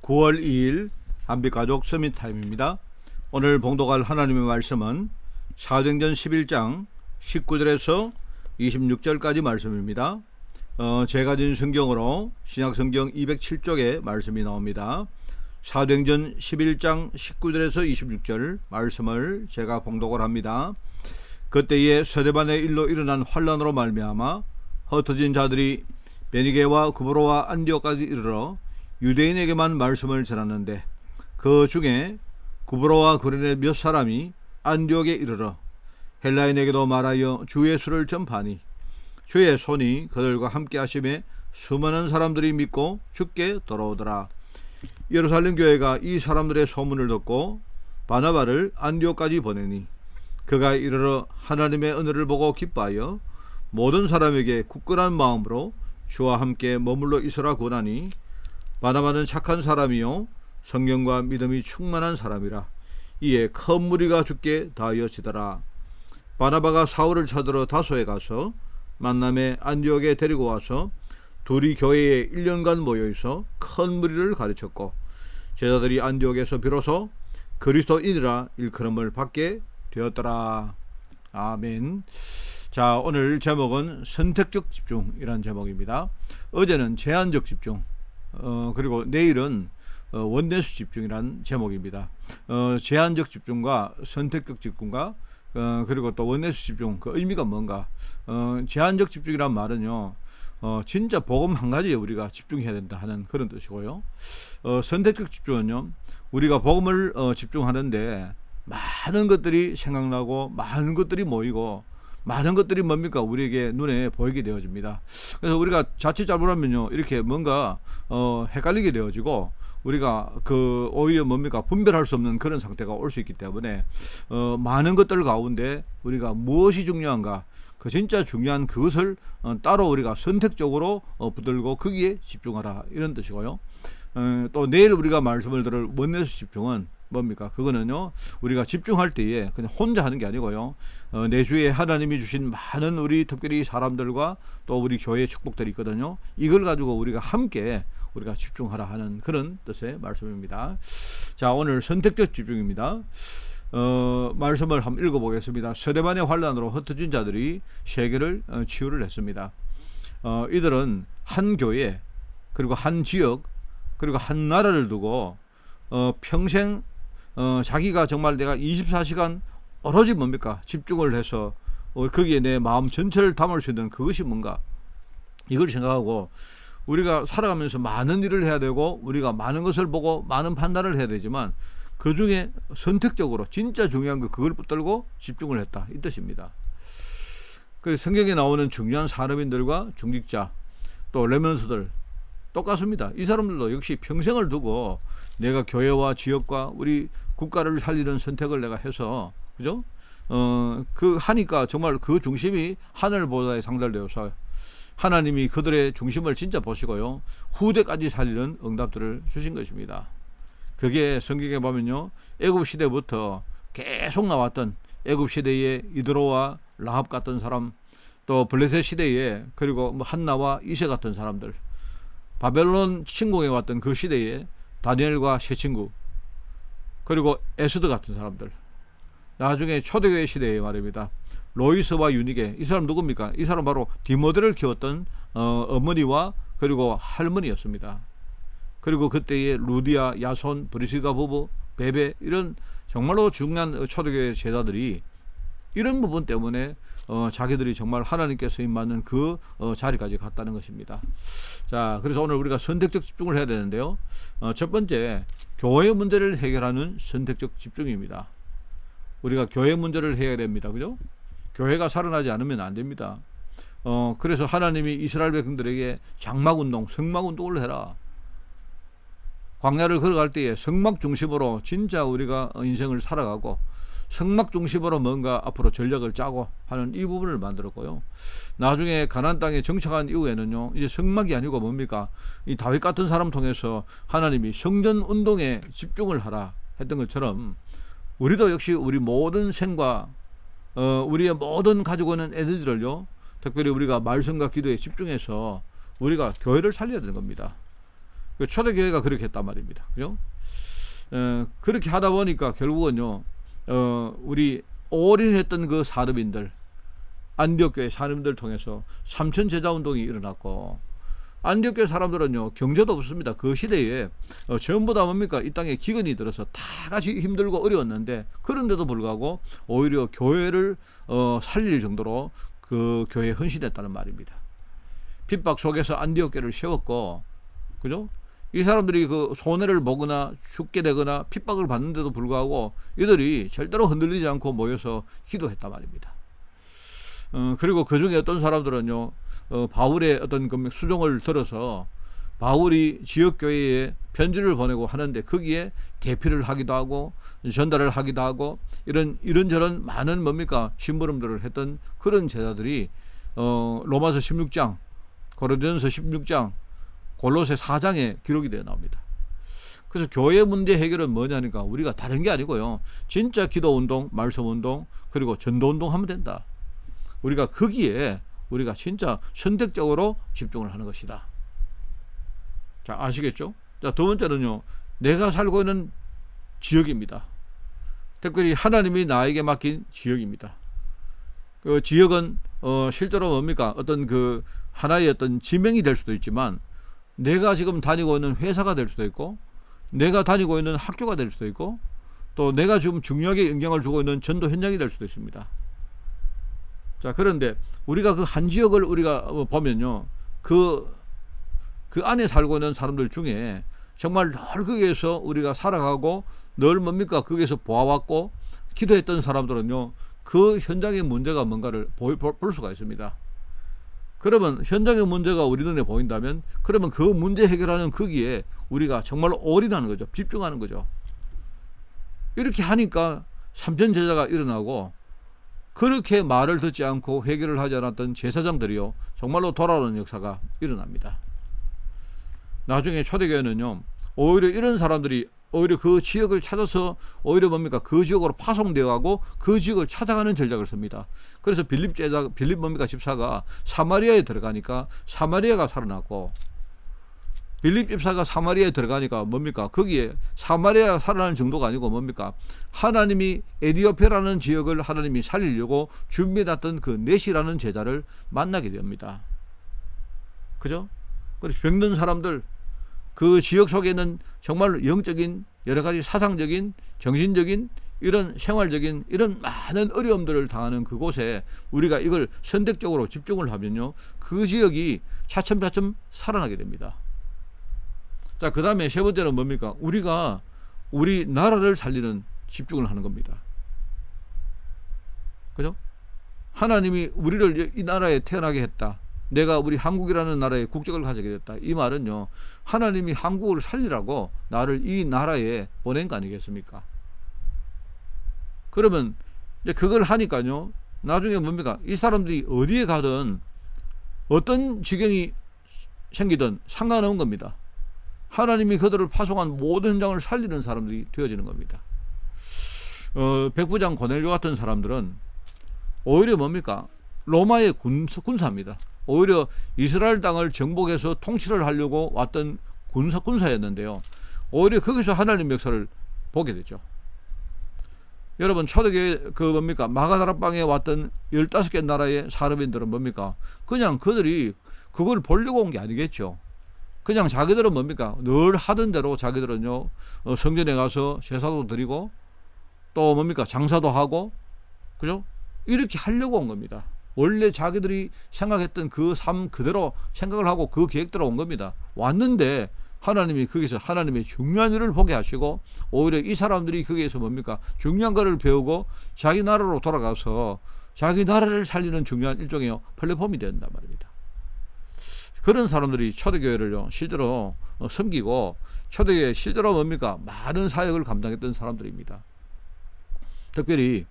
9월 2일 한빛가족 서밋타임입니다. 오늘 봉독할 하나님의 말씀은 사도행전 11장 19절에서 26절까지 말씀입니다. 제가 진 성경으로 신약성경 207쪽에 말씀이 나옵니다. 사도행전 11장 19절에서 26절 말씀을 제가 봉독을 합니다. 그때에 서대반의 일로 일어난 환란으로 말미암아 흩어진 자들이 베니게와 구브로와 안디옥까지 이르러 유대인에게만 말씀을 전하는데 그 중에 구브로와 구레네 몇 사람이 안디옥에 이르러 헬라인에게도 말하여 주 예수를 전파하니 주의 손이 그들과 함께 하심에 수많은 사람들이 믿고 주께 돌아오더라. 예루살렘 교회가 이 사람들의 소문을 듣고 바나바를 안디옥까지 보내니 그가 이르러 하나님의 은혜를 보고 기뻐하여 모든 사람에게 굳건한 마음으로 주와 함께 머물러 있으라 권하니 바나바는 착한 사람이요 성령과 믿음이 충만한 사람이라. 이에 큰 무리가 주께 다하여지더라. 바나바가 사울을 찾으러 다소에 가서 만남에 안디옥에 데리고 와서 둘이 교회에 1년간 모여있어 큰 무리를 가르쳤고 제자들이 안디옥에서 비로소 그리스도인이라 일컬음을 받게 되었더라. 아멘. 자, 오늘 제목은 선택적 집중이라는 제목입니다. 어제는 제한적 집중, 그리고 내일은 원내수 집중이라는 제목입니다. 제한적 집중과 선택적 집중과 그리고 또 원내수 집중, 그 의미가 뭔가? 제한적 집중이란 말은요, 진짜 복음 한 가지에 우리가 집중해야 된다 하는 그런 뜻이고요. 선택적 집중은요, 우리가 복음을 집중하는데 많은 것들이 생각나고 많은 것들이 모이고 많은 것들이 뭡니까? 우리에게 눈에 보이게 되어집니다. 그래서 우리가 자칫 잘못하면요, 이렇게 뭔가 헷갈리게 되어지고 우리가 오히려 뭡니까? 분별할 수 없는 그런 상태가 올 수 있기 때문에 많은 것들 가운데 우리가 무엇이 중요한가? 그 진짜 중요한 그것을 따로 우리가 선택적으로 붙들고 거기에 집중하라, 이런 뜻이고요. 또 내일 우리가 말씀을 들을 원내수 집중은 뭡니까? 그거는요, 우리가 집중할 때에 그냥 혼자 하는 게 아니고요, 내 주위에 하나님이 주신 많은 우리 특별히 사람들과 또 우리 교회의 축복들이 있거든요. 이걸 가지고 우리가 함께 우리가 집중하라 하는 그런 뜻의 말씀입니다. 자, 오늘 선택적 집중입니다. 말씀을 한번 읽어보겠습니다. 서대반의 환란으로 흩어진 자들이 세계를 치유를 했습니다. 이들은 한 교회, 그리고 한 지역, 그리고 한 나라를 두고 평생 자기가 정말 내가 24시간 오로지 뭡니까? 집중을 해서 거기에 내 마음 전체를 담을 수 있는 그것이 뭔가? 이걸 생각하고 우리가 살아가면서 많은 일을 해야 되고 우리가 많은 것을 보고 많은 판단을 해야 되지만 그 중에 선택적으로 진짜 중요한 거 그걸 붙들고 집중을 했다, 이 뜻입니다. 그래서 성경에 나오는 중요한 산업인들과 중직자 또 레몬스들 똑같습니다. 이 사람들도 역시 평생을 두고 내가 교회와 지역과 우리 국가를 살리는 선택을 내가 해서, 그죠? 그 하니까 정말 그 중심이 하늘보다에 상달되어서 하나님이 그들의 중심을 진짜 보시고요, 후대까지 살리는 응답들을 주신 것입니다. 그게 성경에 보면요, 애굽 시대부터 계속 나왔던 애굽 시대의 이드로와 라합 같은 사람, 또 블레셋 시대에 그리고 한나와 이세 같은 사람들, 바벨론 침공해 왔던 그 시대에 다니엘과 세 친구, 그리고 에스더 같은 사람들, 나중에 초대교회 시대에 말입니다, 로이스와 유니게, 이 사람 누굽니까? 이 사람 바로 디모데를 키웠던 어머니와 그리고 할머니였습니다. 그리고 그때의 루디아, 야손, 브리스가 부부, 베베, 이런 정말로 중요한 초대교회 제자들이 이런 부분 때문에 자기들이 정말 하나님께 쓰임받는 그 자리까지 갔다는 것입니다. 자, 그래서 오늘 우리가 선택적 집중을 해야 되는데요, 첫 번째, 교회 문제를 해결하는 선택적 집중입니다. 우리가 교회 문제를 해야 됩니다. 그죠? 교회가 살아나지 않으면 안 됩니다. 그래서 하나님이 이스라엘 백성들에게 장막운동, 성막운동을 해라. 광야를 걸어갈 때에 성막 중심으로 진짜 우리가 인생을 살아가고 성막 중심으로 뭔가 앞으로 전략을 짜고 하는 이 부분을 만들었고요. 나중에 가나안 땅에 정착한 이후에는요, 이제 성막이 아니고 뭡니까? 이 다윗 같은 사람 통해서 하나님이 성전 운동에 집중을 하라 했던 것처럼 우리도 역시 우리 모든 생과 우리의 모든 가지고 있는 에너지를요, 특별히 우리가 말씀과 기도에 집중해서 우리가 교회를 살려야 되는 겁니다. 그 초대교회가 그렇게 했단 말입니다. 그죠? 그렇게 하다 보니까 결국은요, 우리 올인했던 그 산업인들, 안디옥교회 산업인들 통해서 삼천 제자 운동이 일어났고, 안디옥교회 사람들은요 경제도 없습니다. 그 시대에 전부 다 뭡니까, 이 땅에 기근이 들어서 다 같이 힘들고 어려웠는데, 그런데도 불구하고 오히려 교회를 살릴 정도로 그 교회에 헌신했다는 말입니다. 핍박 속에서 안디옥교회를 세웠고, 그죠? 이 사람들이 그 손해를 보거나 죽게 되거나 핍박을 받는데도 불구하고 이들이 절대로 흔들리지 않고 모여서 기도했단 말입니다. 그리고 그 중에 어떤 사람들은요, 바울의 어떤 수종을 들어서 바울이 지역교회에 편지를 보내고 하는데 거기에 대피를 하기도 하고 전달을 하기도 하고 이런저런 많은 뭡니까 심부름들을 했던 그런 제자들이 로마서 16장, 고린도전서 16장, 골로새 4장에 기록이 되어 나옵니다. 그래서 교회 문제 해결은 뭐냐니까 우리가 다른 게 아니고요, 진짜 기도운동, 말씀운동, 그리고 전도운동 하면 된다. 우리가 거기에 우리가 진짜 선택적으로 집중을 하는 것이다. 자, 아시겠죠? 자, 두 번째는요, 내가 살고 있는 지역입니다. 특별히 하나님이 나에게 맡긴 지역입니다. 그 지역은 실제로 뭡니까, 어떤 그 하나의 어떤 지명이 될 수도 있지만, 내가 지금 다니고 있는 회사가 될 수도 있고, 내가 다니고 있는 학교가 될 수도 있고, 또 내가 지금 중요하게 영향을 주고 있는 전도 현장이 될 수도 있습니다. 자, 그런데 우리가 그 한 지역을 우리가 보면요, 그 안에 살고 있는 사람들 중에 정말 늘 거기에서 우리가 살아가고 늘 뭡니까 거기에서 보아왔고 기도했던 사람들은요, 그 현장의 문제가 뭔가를 볼 수가 있습니다. 그러면 현장의 문제가 우리 눈에 보인다면, 그러면 그 문제 해결하는 거기에 우리가 정말 올인하는 거죠. 집중하는 거죠. 이렇게 하니까 삼천 제자가 일어나고, 그렇게 말을 듣지 않고 해결을 하지 않았던 제사장들이요, 정말로 돌아오는 역사가 일어납니다. 나중에 초대교회는요, 오히려 이런 사람들이 오히려 그 지역을 찾아서 오히려 뭡니까 그 지역으로 파송되어 가고 그 지역을 찾아가는 전략을 씁니다. 그래서 빌립 뭡니까 집사가 사마리아에 들어가니까 사마리아가 살아났고, 빌립 집사가 사마리아에 들어가니까 뭡니까 거기에 사마리아가 살아나는 정도가 아니고 뭡니까 하나님이 에디오피아라는 지역을 하나님이 살리려고 준비해놨던 그 넷이라는 제자를 만나게 됩니다. 그죠? 그래서 병든 사람들, 그 지역 속에 있는 정말 영적인 여러 가지 사상적인 정신적인 이런 생활적인 이런 많은 어려움들을 당하는 그곳에 우리가 이걸 선택적으로 집중을 하면요, 그 지역이 차츰차츰 살아나게 됩니다. 자, 그 다음에 세 번째는 뭡니까? 우리가 우리 나라를 살리는 집중을 하는 겁니다. 그죠? 하나님이 우리를 이 나라에 태어나게 했다. 내가 우리 한국이라는 나라의 국적을 가지게 됐다. 이 말은요, 하나님이 한국을 살리라고 나를 이 나라에 보낸 거 아니겠습니까? 그러면 이제 그걸 하니까요, 나중에 뭡니까? 이 사람들이 어디에 가든 어떤 지경이 생기든 상관없는 겁니다. 하나님이 그들을 파송한 모든 현장을 살리는 사람들이 되어지는 겁니다. 백부장 고넬료 같은 사람들은 오히려 뭡니까? 로마의 군사입니다. 오히려 이스라엘 땅을 정복해서 통치를 하려고 왔던 군사였는데요, 오히려 거기서 하나님 역사를 보게 되죠. 여러분, 초대교회 그 뭡니까 마가다락방에 왔던 15개 나라의 사람인들은 뭡니까 그냥 그들이 그걸 보려고 온 게 아니겠죠. 그냥 자기들은 뭡니까 늘 하던 대로 자기들은요, 성전에 가서 제사도 드리고 또 뭡니까 장사도 하고, 그죠? 이렇게 하려고 온 겁니다. 원래 자기들이 생각했던 그 삶 그대로 생각을 하고 그 계획대로 온 겁니다. 왔는데 하나님이 거기서 하나님의 중요한 일을 보게 하시고, 오히려 이 사람들이 거기에서 뭡니까 중요한 것을 배우고 자기 나라로 돌아가서 자기 나라를 살리는 중요한 일종의 플랫폼이 된단 말입니다. 그런 사람들이 초대교회를요 실제로 섬기고, 초대교회 실제로 뭡니까 많은 사역을 감당했던 사람들입니다. 특별히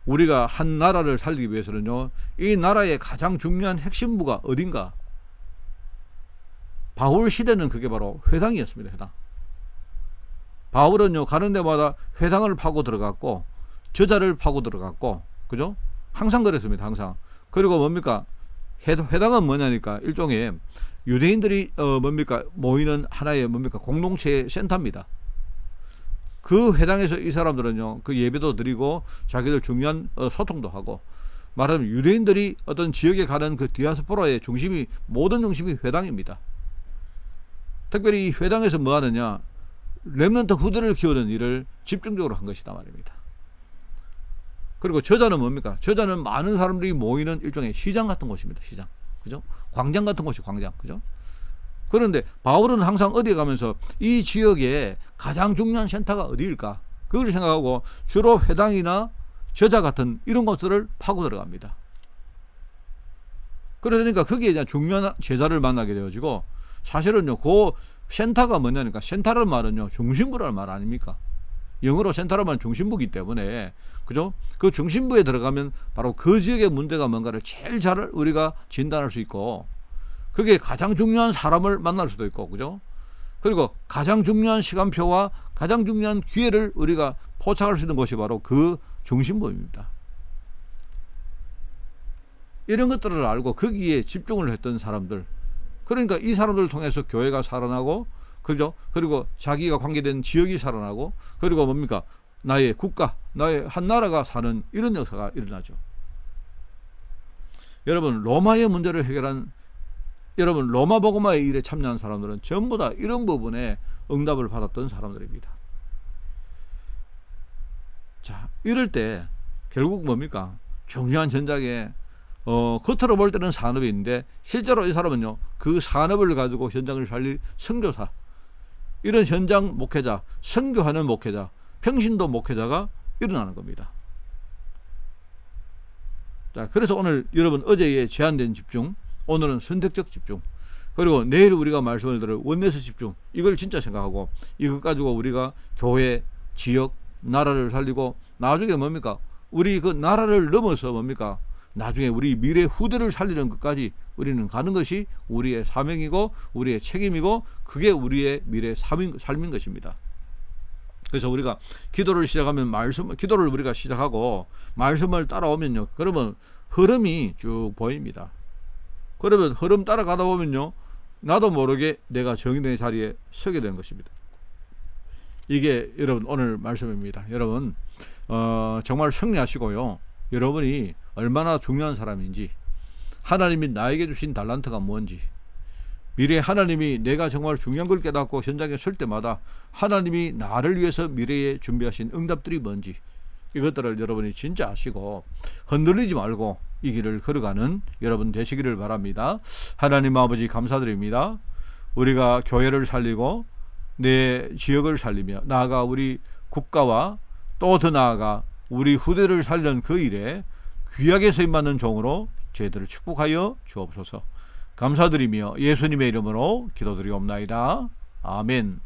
우리가 한 나라를 살리기 위해서는요, 이 나라의 가장 중요한 핵심부가 어딘가? 바울 시대는 그게 바로 회당이었습니다. 회당. 바울은요 가는 데마다 회당을 파고 들어갔고 저자를 파고 들어갔고, 그죠? 항상 그랬습니다. 항상. 그리고 뭡니까 회당은 뭐냐니까 일종의 유대인들이 뭡니까 모이는 하나의 뭡니까 공동체 센터입니다. 그 회당에서 이 사람들은요 그 예배도 드리고 자기들 중요한 소통도 하고, 말하자면 유대인들이 어떤 지역에 가는 그 디아스포라의 중심이, 모든 중심이 회당입니다. 특별히 이 회당에서 뭐 하느냐, 렘넌트 후대를 키우는 일을 집중적으로 한 것이다 말입니다. 그리고 저자는 뭡니까? 저자는 많은 사람들이 모이는 일종의 시장 같은 곳입니다. 시장, 그죠? 광장 같은 곳이 광장, 그죠? 그런데 바울은 항상 어디에 가면서 이 지역에 가장 중요한 센터가 어디일까? 그걸 생각하고 주로 회당이나 저자 같은 이런 것들을 파고 들어갑니다. 그러니까 거기에 중요한 제자를 만나게 되어지고, 사실은요 그 센터가 뭐냐니까, 센터라는 말은요 중심부라는 말 아닙니까? 영어로 센터라는 말은 중심부이기 때문에, 그죠? 그 중심부에 들어가면 바로 그 지역의 문제가 뭔가를 제일 잘 우리가 진단할 수 있고, 그게 가장 중요한 사람을 만날 수도 있고, 그죠? 그리고 가장 중요한 시간표와 가장 중요한 기회를 우리가 포착할 수 있는 것이 바로 그 중심부입니다. 이런 것들을 알고 거기에 집중을 했던 사람들, 그러니까 이 사람들을 통해서 교회가 살아나고, 그죠? 그리고 자기가 관계된 지역이 살아나고, 그리고 뭡니까? 나의 국가, 나의 한 나라가 사는 이런 역사가 일어나죠. 여러분, 로마의 문제를 해결한, 여러분 로마 복음화의 일에 참여한 사람들은 전부 다 이런 부분에 응답을 받았던 사람들입니다. 자, 이럴 때 결국 뭡니까? 중요한 전장에 겉으로 볼 때는 산업이 있는데 실제로 이 사람은요 그 산업을 가지고 현장을 살릴 선교사, 이런 현장 목회자, 선교하는 목회자, 평신도 목회자가 일어나는 겁니다. 자, 그래서 오늘 여러분 어제에 제한된 집중, 오늘은 선택적 집중, 그리고 내일 우리가 말씀을 들을 원내스 집중, 이걸 진짜 생각하고 이것 가지고 우리가 교회, 지역, 나라를 살리고, 나중에 뭡니까? 우리 그 나라를 넘어서 뭡니까? 나중에 우리 미래 후대를 살리는 것까지 우리는 가는 것이 우리의 사명이고 우리의 책임이고, 그게 우리의 미래 삶인 것입니다. 그래서 우리가 기도를 시작하면 기도를 우리가 시작하고 말씀을 따라오면요, 그러면 흐름이 쭉 보입니다. 그러면 흐름 따라가다 보면요, 나도 모르게 내가 정인의 자리에 서게 되는 것입니다. 이게 여러분 오늘 말씀입니다. 여러분 정말 승리하시고요, 여러분이 얼마나 중요한 사람인지, 하나님이 나에게 주신 달란트가 뭔지, 미래에 하나님이 내가 정말 중요한 걸 깨닫고 현장에 설 때마다 하나님이 나를 위해서 미래에 준비하신 응답들이 뭔지, 이것들을 여러분이 진짜 아시고 흔들리지 말고 이 길을 걸어가는 여러분 되시기를 바랍니다. 하나님 아버지 감사드립니다. 우리가 교회를 살리고 내 지역을 살리며 나아가 우리 국가와 또 더 나아가 우리 후대를 살리는 그 일에 귀하게 쓰임받는 종으로 저희들을 축복하여 주옵소서. 감사드리며 예수님의 이름으로 기도드리옵나이다. 아멘.